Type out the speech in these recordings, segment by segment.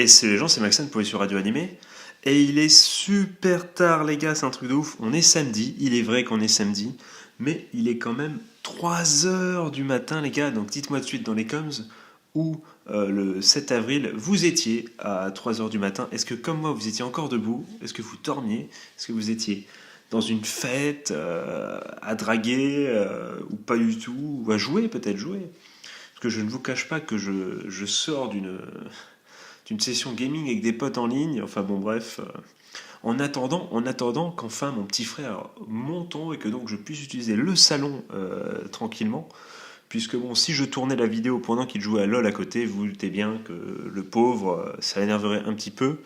Et c'est les gens, c'est Maxence pour les sur Radio Animé. Et il est super tard, les gars, c'est un truc de ouf. On est samedi, il est vrai qu'on est samedi, mais il est quand même 3 heures du matin, les gars. Donc dites-moi de suite dans les coms où le 7 avril vous étiez à 3 heures du matin. Est-ce que, comme moi, vous étiez encore debout? Est-ce que vous dormiez? Est-ce que vous étiez dans une fête, à draguer, ou pas du tout, ou à jouer, peut-être jouer? Parce que je ne vous cache pas que je sors d'une session gaming avec des potes en ligne. Enfin bon, bref. En attendant qu'enfin mon petit frère monte en haut et que donc je puisse utiliser le salon tranquillement. Puisque bon, si je tournais la vidéo pendant qu'il jouait à LoL à côté, vous doutez bien que le pauvre, ça l'énerverait un petit peu.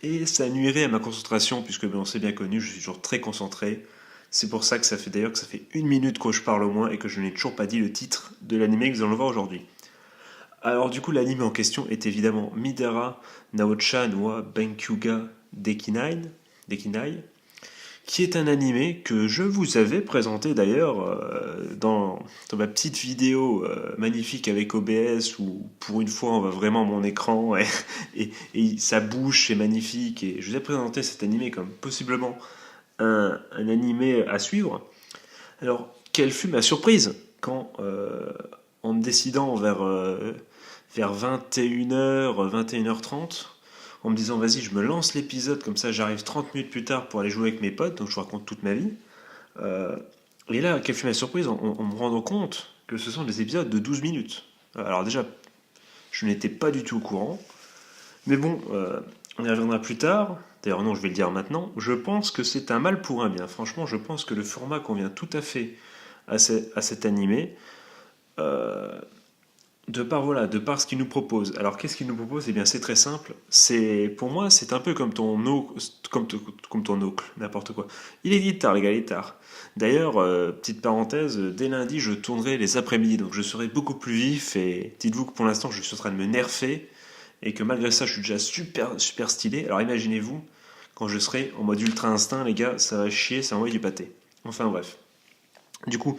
Et ça nuirait à ma concentration, puisque bon, c'est bien connu, je suis toujours très concentré. C'est pour ça que ça fait d'ailleurs que ça fait 1 minute que je parle au moins et que je n'ai toujours pas dit le titre de l'anime que nous allons voir aujourd'hui. Alors du coup, l'anime en question est évidemment Midara Naochan wa Benkyuga Dekinai, qui est un animé que je vous avais présenté d'ailleurs dans ma petite vidéo magnifique avec OBS où pour une fois on voit vraiment mon écran et sa bouche est magnifique et je vous ai présenté cet animé comme possiblement un animé à suivre. Alors, quelle fut ma surprise quand, en me décidant vers 21h, 21h30, en me disant vas-y, je me lance l'épisode, comme ça j'arrive 30 minutes plus tard pour aller jouer avec mes potes, donc je raconte toute ma vie. Euh, et là, quelle fut ma surprise en me rendant compte que ce sont des épisodes de 12 minutes. Alors, déjà, je n'étais pas du tout au courant, mais bon, on y reviendra plus tard. D'ailleurs, non, je vais le dire maintenant. Je pense que c'est un mal pour un bien. Franchement, je pense que le format convient tout à fait à cet animé. Euh, de par ce qu'il nous propose. Alors qu'est-ce qu'il nous propose? Eh bien c'est très simple. Pour moi c'est un peu comme ton oncle, n'importe quoi. Il est tard les gars, il est tard. D'ailleurs, petite parenthèse, dès lundi je tournerai les après-midi, donc je serai beaucoup plus vif et dites-vous que pour l'instant je suis en train de me nerfer et que malgré ça je suis déjà super super stylé. Alors imaginez-vous quand je serai en mode ultra instinct les gars, ça va chier, ça va envoyer du pâté. Enfin bref. Du coup,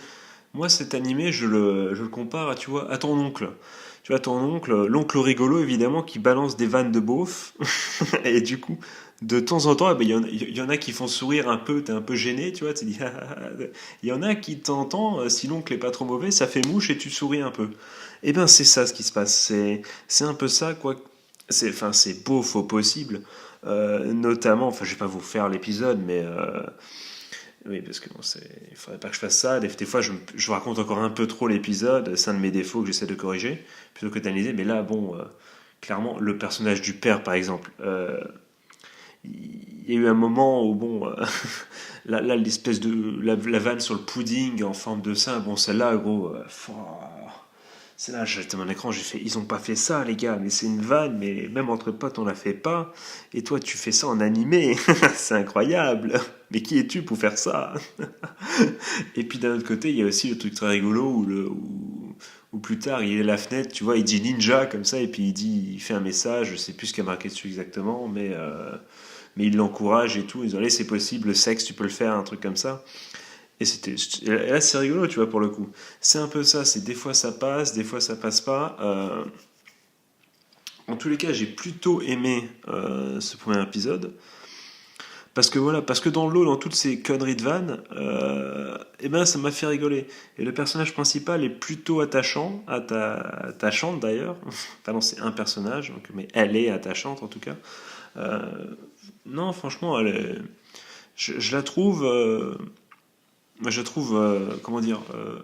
moi, cet animé, je le compare à, tu vois, à ton oncle. Tu vois, ton oncle, l'oncle rigolo, évidemment, qui balance des vannes de beauf. Et du coup, de temps en temps, eh ben, il y en a qui font sourire un peu, t'es un peu gêné, tu vois. Tu dis, ah, ah, ah. Il y en a qui t'entendent, si l'oncle est pas trop mauvais, ça fait mouche et tu souris un peu. Eh ben, c'est ça ce qui se passe. C'est un peu ça, quoi. C'est beauf au possible. Notamment, enfin, je vais pas vous faire l'épisode, mais oui, parce que bon, il faudrait pas que je fasse ça. Des fois, je raconte encore un peu trop l'épisode. C'est un de mes défauts que j'essaie de corriger, plutôt que d'analyser. Mais là, bon, clairement, le personnage du père, par exemple, il y a eu un moment où, bon, là, l'espèce de. La vanne sur le pudding en forme de sein, bon, celle-là, gros. C'est là, j'étais mon écran, j'ai fait, ils ont pas fait ça, les gars, mais c'est une vanne, mais même entre potes, on la fait pas. Et toi, tu fais ça en animé, c'est incroyable. Mais qui es-tu pour faire ça? Et puis d'un autre côté, il y a aussi le truc très rigolo où plus tard, il est à la fenêtre, tu vois, il dit ninja comme ça, et puis il fait un message, je sais plus ce qu'il y a marqué dessus exactement, mais il l'encourage et tout. Ils ont allez, c'est possible, le sexe, tu peux le faire, un truc comme ça. Et là, c'est rigolo, tu vois, pour le coup. C'est un peu ça, c'est des fois ça passe, des fois ça passe pas. En tous les cas, j'ai plutôt aimé ce premier épisode. Parce que voilà, parce que dans l'eau, dans toutes ces conneries de vannes, eh ben ça m'a fait rigoler. Et le personnage principal est plutôt attachante d'ailleurs. Enfin non, c'est un personnage, donc, mais elle est attachante en tout cas. Euh, non, franchement, je la trouve, comment dire,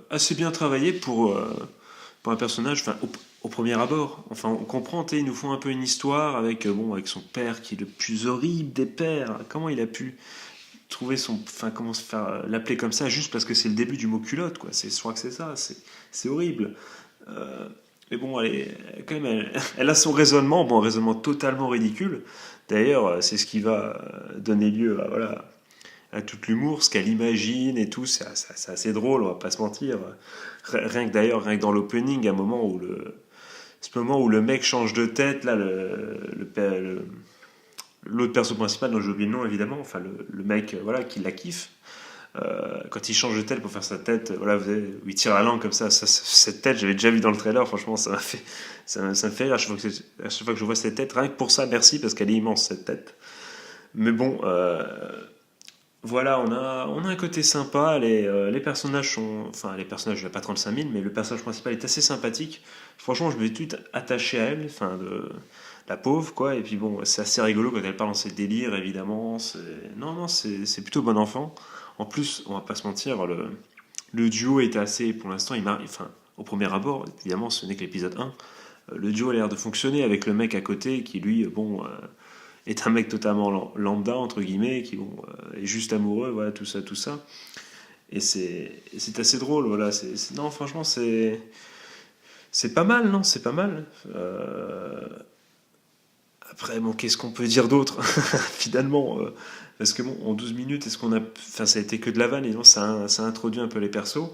assez bien travaillée pour un personnage. Enfin, au premier abord. Enfin, on comprend, ils nous font un peu une histoire avec, bon, avec son père qui est le plus horrible des pères. Comment il a pu trouver son. Enfin, comment se faire l'appeler comme ça juste parce que c'est le début du mot culotte, quoi. Je crois que c'est ça. C'est horrible. Euh, mais bon, quand même, elle a son raisonnement, bon, un raisonnement totalement ridicule. D'ailleurs, c'est ce qui va donner lieu à tout l'humour, ce qu'elle imagine et tout. C'est assez drôle, on va pas se mentir. Rien que dans l'opening, à un moment où ce moment où le mec change de tête, là, l'autre perso principal, dont j'ai oublié le nom évidemment, enfin le mec voilà, qui la kiffe, quand il change de tête pour faire sa tête, voilà, où il tire la langue comme ça, cette tête, j'avais déjà vu dans le trailer, franchement, ça me fait rire à chaque fois que je vois cette tête. Rien que pour ça, merci, parce qu'elle est immense, cette tête. Mais bon, voilà, on a un côté sympa. Les personnages sont. Enfin, les personnages, il n'y a pas 35 000, mais le personnage principal est assez sympathique. Franchement, je me suis tout attaché à elle, enfin, la pauvre, quoi. Et puis bon, c'est assez rigolo quand elle parle dans ses délires, évidemment. Non, c'est plutôt bon enfant. En plus, on va pas se mentir, le duo était assez. Pour l'instant, enfin, au premier abord, évidemment, ce n'est que l'épisode 1. Le duo a l'air de fonctionner avec le mec à côté qui, lui, bon. Est un mec totalement lambda, entre guillemets, qui bon, est juste amoureux, voilà, tout ça, tout ça. Et c'est assez drôle, voilà. Non, franchement, c'est pas mal, non, c'est pas mal. Après, bon, qu'est-ce qu'on peut dire d'autre, finalement parce que bon, en 12 minutes, est-ce qu'on a. Enfin, ça a été que de la vanne, et non, ça a introduit un peu les persos.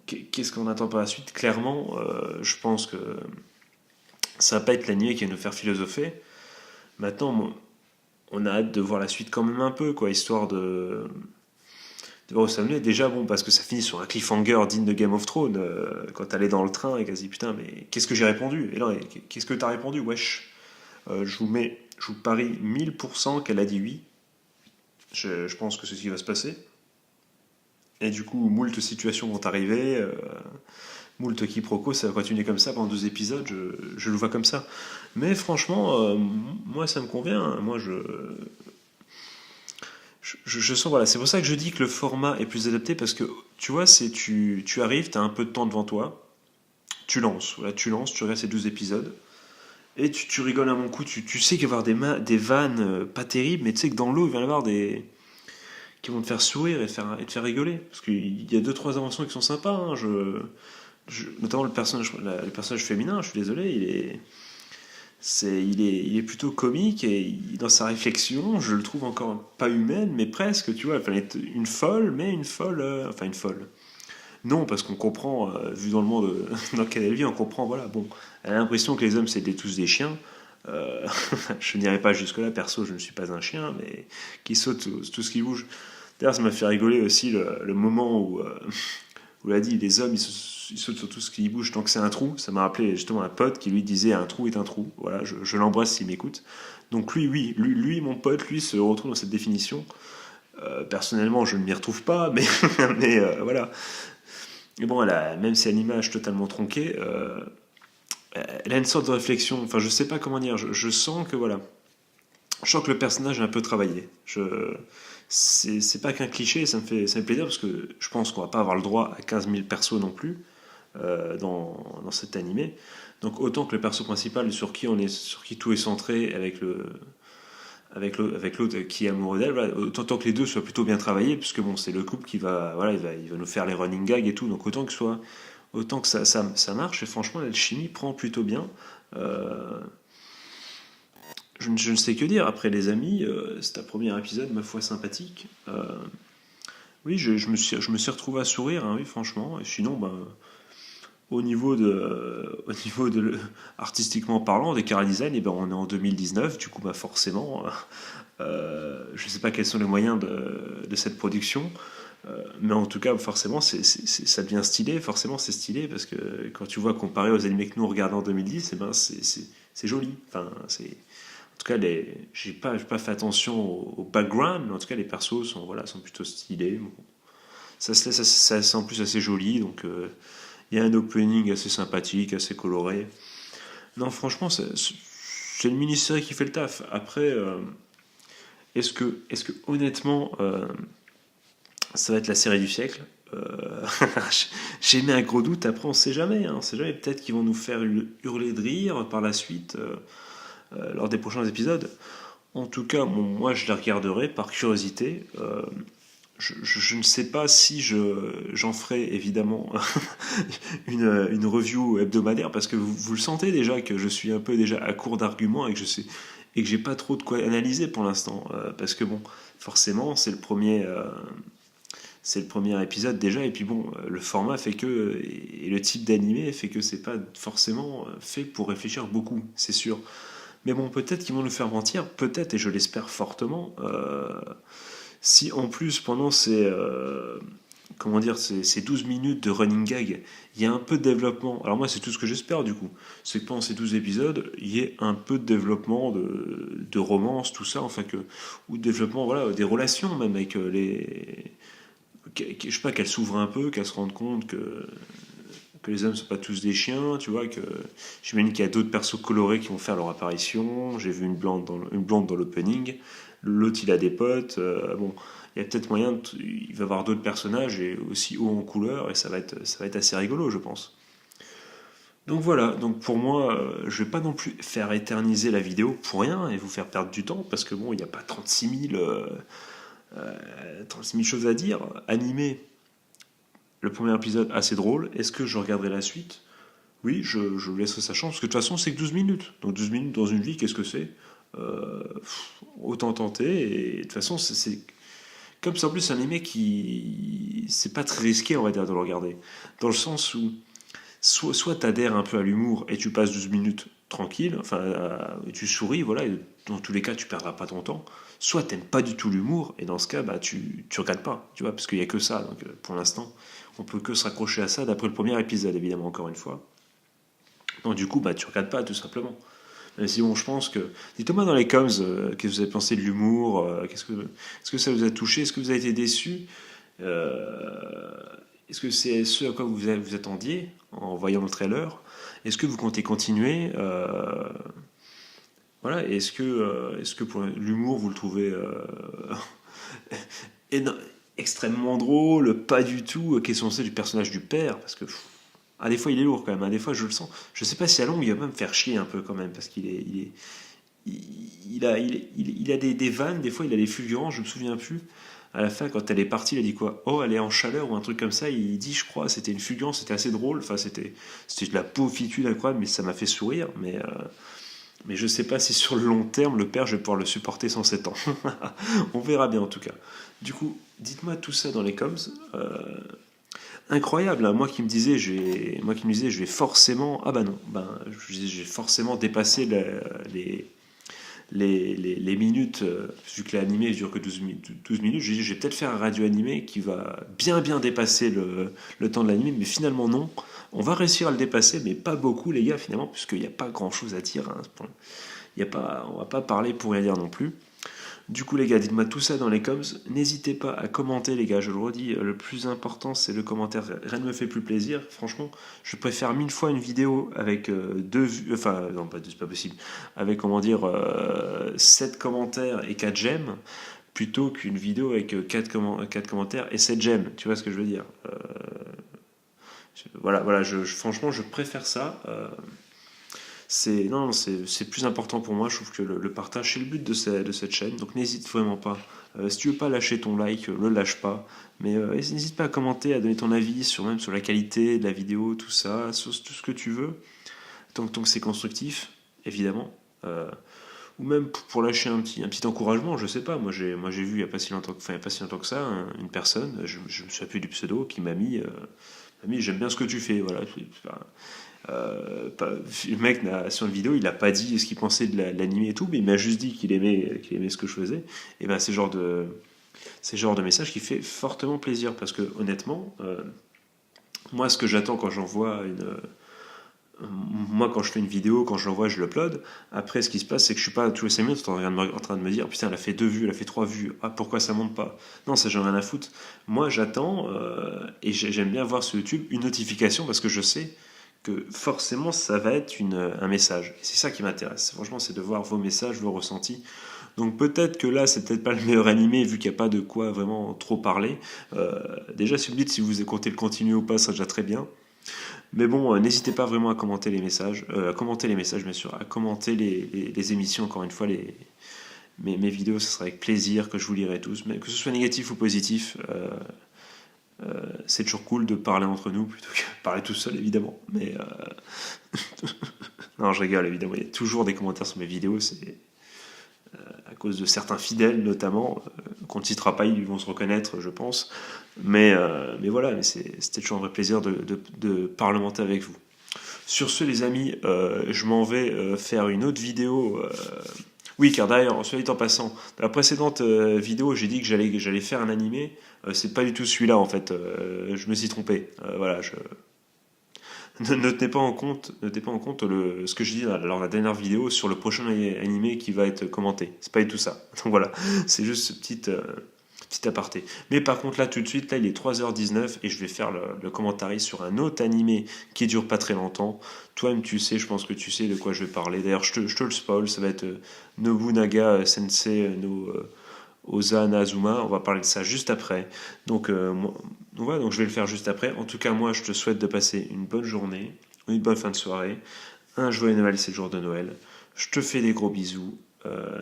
Qu'est-ce qu'on attend par la suite? Clairement, je pense que ça va pas être l'anime qui va nous faire philosopher. Maintenant, on a hâte de voir la suite quand même un peu, quoi, histoire de voir où ça venait. Déjà, bon, parce que ça finit sur un cliffhanger digne de Game of Thrones, quand elle est dans le train et qu'elle se dit putain, mais qu'est-ce que j'ai répondu? Et là, qu'est-ce que t'as répondu, wesh? Je vous parie 1000% qu'elle a dit oui. Je pense que c'est ce qui va se passer. Et du coup, moult situations vont arriver, moult quiproquos, ça va continuer comme ça pendant 2 épisodes, je le vois comme ça. Mais franchement, moi ça me convient. Moi je sens, voilà, c'est pour ça que je dis que le format est plus adapté parce que tu vois, tu arrives, tu as un peu de temps devant toi, voilà, tu lances, tu regardes ces 12 épisodes et tu rigoles à mon coup. Tu sais qu'il va y avoir des vannes pas terribles, mais tu sais que dans l'eau, il va y en avoir des qui vont te faire sourire et te faire rigoler. Parce qu'il y a deux, trois inventions qui sont sympas. Hein, notamment le personnage féminin, je suis désolé, il est plutôt comique et dans sa réflexion, je le trouve encore pas humaine, mais presque, tu vois. Elle est une folle, mais une folle. Enfin, une folle. Non, parce qu'on comprend, vu dans le monde dans lequel elle vit, on comprend, voilà, bon, elle a l'impression que les hommes c'était tous des chiens. Je n'irai pas jusque-là, perso, je ne suis pas un chien, mais qui saute tout ce qui bouge. D'ailleurs, ça m'a fait rigoler aussi le moment où elle a dit les hommes ils sautent sur tout ce qui bouge tant que c'est un trou. Ça m'a rappelé justement un pote qui lui disait un trou est un trou. Voilà, je l'embrasse s'il m'écoute. Donc lui, oui, lui, mon pote, lui se retrouve dans cette définition. Personnellement, je ne m'y retrouve pas, mais, mais voilà. Et bon, même si elle a une image totalement tronquée, elle a une sorte de réflexion. Enfin, je sais pas comment dire. Je sens que voilà, je sens que le personnage est un peu travaillé. C'est pas qu'un cliché, ça me fait plaisir parce que je pense qu'on va pas avoir le droit à 15 000 persos non plus dans cet animé. Donc autant que le perso principal sur qui tout est centré avec l'autre qui est amoureux d'elle, voilà, autant que les deux soient plutôt bien travaillés, puisque bon, c'est le couple qui va, voilà, il va nous faire les running gags et tout, donc autant que ça marche, et franchement, l'alchimie prend plutôt bien. Euh, je ne sais que dire. Après, les amis, c'est un premier épisode, ma foi, sympathique. Oui, je me suis retrouvé à sourire, hein, oui, franchement. Et sinon, ben, artistiquement parlant, des chara design, et ben, on est en 2019, du coup, bah, forcément, je ne sais pas quels sont les moyens de cette production. Mais en tout cas, forcément, ça devient stylé. Forcément, c'est stylé parce que quand tu vois comparé aux animés que nous regardons en 2010, eh ben, c'est joli. Enfin, en tout cas, j'ai pas fait attention au background, mais en tout cas, les persos sont plutôt stylés. Bon. C'est en plus assez joli, donc il y a un opening assez sympathique, assez coloré. Non, franchement, c'est une mini-série qui fait le taf. Après, est-ce que honnêtement, ça va être la série du siècle? J'ai mis un gros doute. Après, on sait jamais. Hein, on sait jamais. Peut-être qu'ils vont nous faire hurler de rire par la suite. Lors des prochains épisodes. En tout cas, bon, moi je les regarderai par curiosité. Je ne sais pas si j'en ferai évidemment une review hebdomadaire parce que vous le sentez déjà que je suis un peu déjà à court d'arguments et que j'ai pas trop de quoi analyser pour l'instant parce que bon, forcément c'est le premier épisode déjà et puis bon, le format fait que et le type d'animé fait que c'est pas forcément fait pour réfléchir beaucoup, c'est sûr. Mais bon, peut-être qu'ils vont nous faire mentir, peut-être, et je l'espère fortement. Si en plus, pendant ces, comment dire, ces 12 minutes de running gag, il y a un peu de développement. Alors moi, c'est tout ce que j'espère du coup. C'est que pendant ces 12 épisodes, il y ait un peu de développement de romance, tout ça, enfin que, ou de développement, voilà, des relations même avec les... Je sais pas, qu'elles s'ouvrent un peu, qu'elles se rendent compte que les hommes ne sont pas tous des chiens, tu vois, que j'imagine qu'il y a d'autres persos colorés qui vont faire leur apparition. J'ai vu une blonde dans l'opening, l'autre il a des potes, bon, il y a peut-être moyen, il va y avoir d'autres personnages et aussi haut en couleur et ça va être assez rigolo, je pense. Donc voilà, donc pour moi, je vais pas non plus faire éterniser la vidéo pour rien et vous faire perdre du temps parce que bon, il n'y a pas 36 000 choses à dire. Animé, le premier épisode assez drôle. Est-ce que je regarderai la suite? Oui, je laisserai sa chance, parce que de toute façon, c'est que 12 minutes. Donc 12 minutes dans une vie, qu'est-ce que c'est? Autant tenter, et de toute façon, comme c'est en plus un animé qui... C'est pas très risqué, on va dire, de le regarder. Dans le sens où, soit t'adhères un peu à l'humour, et tu passes 12 minutes tranquille, enfin, et tu souris, voilà, et dans tous les cas, tu perdras pas ton temps. Soit t'aimes pas du tout l'humour, et dans ce cas, bah, tu regardes pas, tu vois, parce qu'il y a que ça, donc pour l'instant, on peut que se raccrocher à ça d'après le premier épisode, évidemment, encore une fois. Donc du coup, bah, tu regardes pas tout simplement. Même si bon, je pense que... Dites-moi dans les coms, qu'est-ce que vous avez pensé de l'humour, est-ce que ça vous a touché, est-ce que vous avez été déçu, euh, est-ce que c'est ce à quoi vous attendiez en voyant le trailer, est-ce que vous comptez continuer, voilà, est-ce que pour l'humour vous le trouvez éno- extrêmement drôle, pas du tout, quels sont ceux du personnage du père, parce que ah, des fois il est lourd quand même, hein, des fois je le sens. Je sais pas si à long il va me faire chier un peu quand même, parce il a des vannes, des fois il a des fulgurances, je me souviens plus. À la fin, quand elle est partie, il a dit quoi? Oh, elle est en chaleur ou un truc comme ça. Il dit, je crois, c'était une fulgurance, c'était assez drôle. Enfin, c'était de la pauvitude incroyable, mais ça m'a fait sourire. Mais je sais pas si sur le long terme, le père, je vais pouvoir le supporter sans 7 ans. On verra bien en tout cas. Du coup, dites-moi tout ça dans les coms. Incroyable, hein. Moi qui me disais, je vais forcément, ah bah non, je vais forcément dépasser les minutes, vu que l'animé dure que 12 minutes, je vais peut-être faire un radio animé qui va bien dépasser le temps de l'animé, mais finalement non. On va réussir à le dépasser, mais pas beaucoup les gars finalement, puisqu'il n'y a pas grand-chose à dire, hein. On va pas parler pour rien dire non plus. Du coup, les gars, dites-moi tout ça dans les coms. N'hésitez pas à commenter, les gars. Je le redis, le plus important, c'est le commentaire. Rien ne me fait plus plaisir. Franchement, je préfère 1000 fois une vidéo avec 2 vues. Enfin, non, c'est pas possible. Avec, comment dire, 7 commentaires et 4 j'aime, plutôt qu'une vidéo avec 4 commentaires et 7 j'aime. Tu vois ce que je veux dire? Voilà, franchement, je préfère ça. C'est plus important pour moi. Je trouve que le partage, c'est le but de cette chaîne. Donc n'hésite vraiment pas. Si tu veux pas lâcher ton like, le lâche pas. Mais n'hésite pas à commenter, à donner ton avis même sur la qualité de la vidéo, tout ça, sur tout ce que tu veux. Tant que c'est constructif, évidemment. Ou même pour lâcher un petit encouragement, je sais pas. Moi j'ai vu il n'y a pas si longtemps, enfin, il y a pas si longtemps que ça, une personne, je me suis appuyé du pseudo, qui m'a mis, j'aime bien ce que tu fais. Voilà. Le mec, sur une vidéo, il a pas dit ce qu'il pensait de l'anime et tout, mais il m'a juste dit qu'il aimait ce que je faisais. Et ben c'est le genre de message qui fait fortement plaisir, parce que honnêtement, moi ce que j'attends quand moi quand je fais une vidéo, quand je l'envoie, je l'upload. Après, ce qui se passe, c'est que je suis pas tous les 5 minutes en train de me dire putain, elle a fait 2 vues, elle a fait 3 vues, ah pourquoi ça monte pas? Non, ça j'en ai rien à foutre. Moi j'attends, et j'aime bien voir sur YouTube une notification, parce que je sais que forcément ça va être un message. Et c'est ça qui m'intéresse. Franchement, c'est de voir vos messages, vos ressentis. Donc peut-être que là, c'est peut-être pas le meilleur animé, vu qu'il n'y a pas de quoi vraiment trop parler. Déjà, si vous me dites si vous comptez le continuer ou pas, ça déjà très bien. Mais bon, n'hésitez pas vraiment à commenter les messages bien sûr, à commenter les émissions, encore une fois, mes vidéos, ce sera avec plaisir que je vous lirai tous, mais que ce soit négatif ou positif, c'est toujours cool de parler entre nous plutôt que de parler tout seul, évidemment. Mais non, je rigole, évidemment. Il y a toujours des commentaires sur mes vidéos. C'est à cause de certains fidèles, notamment. Qu'on ne citera pas, ils vont se reconnaître, je pense. Mais voilà, c'était toujours un vrai plaisir de parlementer avec vous. Sur ce, les amis, je m'en vais faire une autre vidéo. Oui, car d'ailleurs, soit dit en passant, dans la précédente vidéo, j'ai dit que j'allais faire un animé. C'est pas du tout celui-là en fait. Je me suis trompé. Voilà, ne tenez pas en compte ce que je dis lors de la dernière vidéo sur le prochain animé qui va être commenté. C'est pas du tout ça. Donc voilà, c'est juste ce petit aparté. Mais par contre là tout de suite, là il est 3h19 et je vais faire le commentaire sur un autre animé qui dure pas très longtemps. Toi-même tu sais, je pense que tu sais de quoi je vais parler. D'ailleurs je te le spoil, ça va être Nobunaga Sensei no Oza Nazuma, on va parler de ça juste après. Donc je vais le faire juste après. En tout cas, moi, je te souhaite de passer une bonne journée, une bonne fin de soirée, un joyeux Noël, c'est le jour de Noël. Je te fais des gros bisous.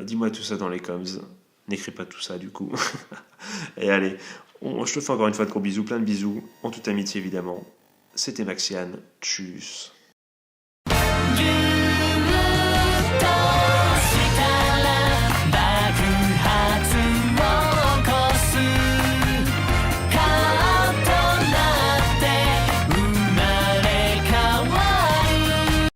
Dis-moi tout ça dans les coms. N'écris pas tout ça, du coup. Et allez, je te fais encore une fois de gros bisous, plein de bisous, en toute amitié, évidemment. C'était Maxiane. Tchuss.